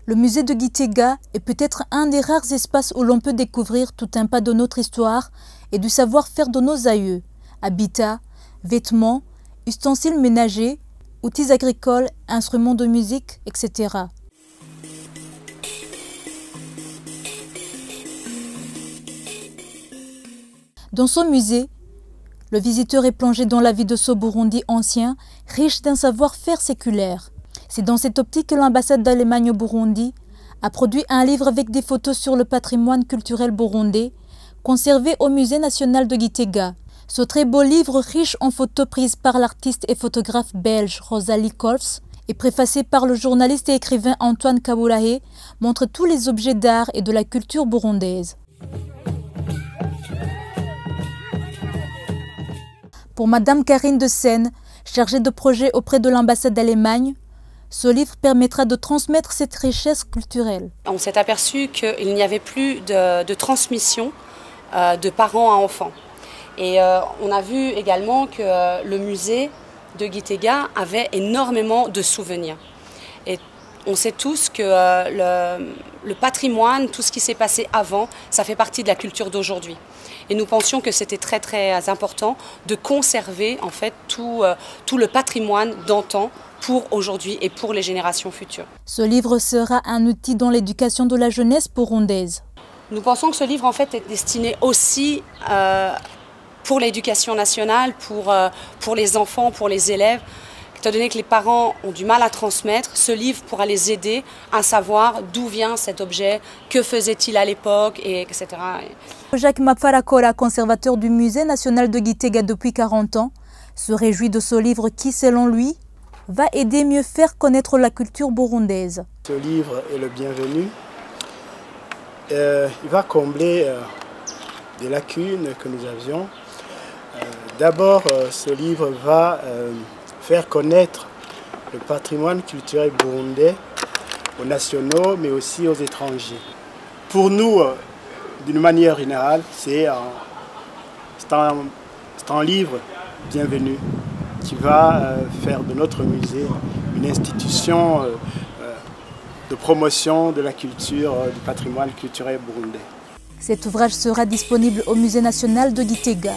Le musée de Gitega est peut-être un des rares espaces où l'on peut découvrir tout un pas de notre histoire et du savoir-faire de nos aïeux. Habitats, vêtements, ustensiles ménagers, outils agricoles, instruments de musique, etc. Dans son musée, le visiteur est plongé dans la vie de ce Burundi ancien, riche d'un savoir-faire séculaire. C'est dans cette optique que l'ambassade d'Allemagne au Burundi a produit un livre avec des photos sur le patrimoine culturel burundais, conservé au Musée national de Gitega. Ce très beau livre, riche en photos prises par l'artiste et photographe belge Rosalie Kolfs et préfacé par le journaliste et écrivain Antoine Kaburahe, montre tous les objets d'art et de la culture burundaise. Pour Madame Karine de Seine, chargée de projet auprès de l'ambassade d'Allemagne, ce livre permettra de transmettre cette richesse culturelle. On s'est aperçu qu'il n'y avait plus de transmission de parents à enfants. Et on a vu également que le musée de Gitega avait énormément de souvenirs. Et on sait tous que le patrimoine, tout ce qui s'est passé avant, ça fait partie de la culture d'aujourd'hui. Et nous pensions que c'était très très important de conserver en fait tout le patrimoine d'antan pour aujourd'hui et pour les générations futures. Ce livre sera un outil dans l'éducation de la jeunesse burundaise. Nous pensons que ce livre en fait est destiné aussi pour l'éducation nationale, pour les enfants, pour les élèves. Étant donné que les parents ont du mal à transmettre, ce livre pourra les aider à savoir d'où vient cet objet, que faisait-il à l'époque, etc. Jacques Mapfarakora, conservateur du Musée national de Gitega depuis 40 ans, se réjouit de ce livre qui, selon lui, va aider mieux faire connaître la culture burundaise. Ce livre est le bienvenu. Il va combler des lacunes que nous avions. D'abord, ce livre va faire connaître le patrimoine culturel burundais aux nationaux, mais aussi aux étrangers. Pour nous, d'une manière générale, c'est un livre bienvenu qui va faire de notre musée une institution de promotion de la culture, du patrimoine culturel burundais. Cet ouvrage sera disponible au Musée national de Gitega.